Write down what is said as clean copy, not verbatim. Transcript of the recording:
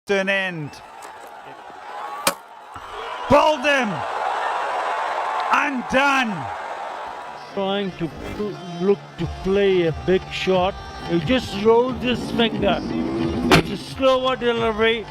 to an end. Bowled him. And done. Trying to look to play a big shot. He just rolls his finger. It's a slower delivery.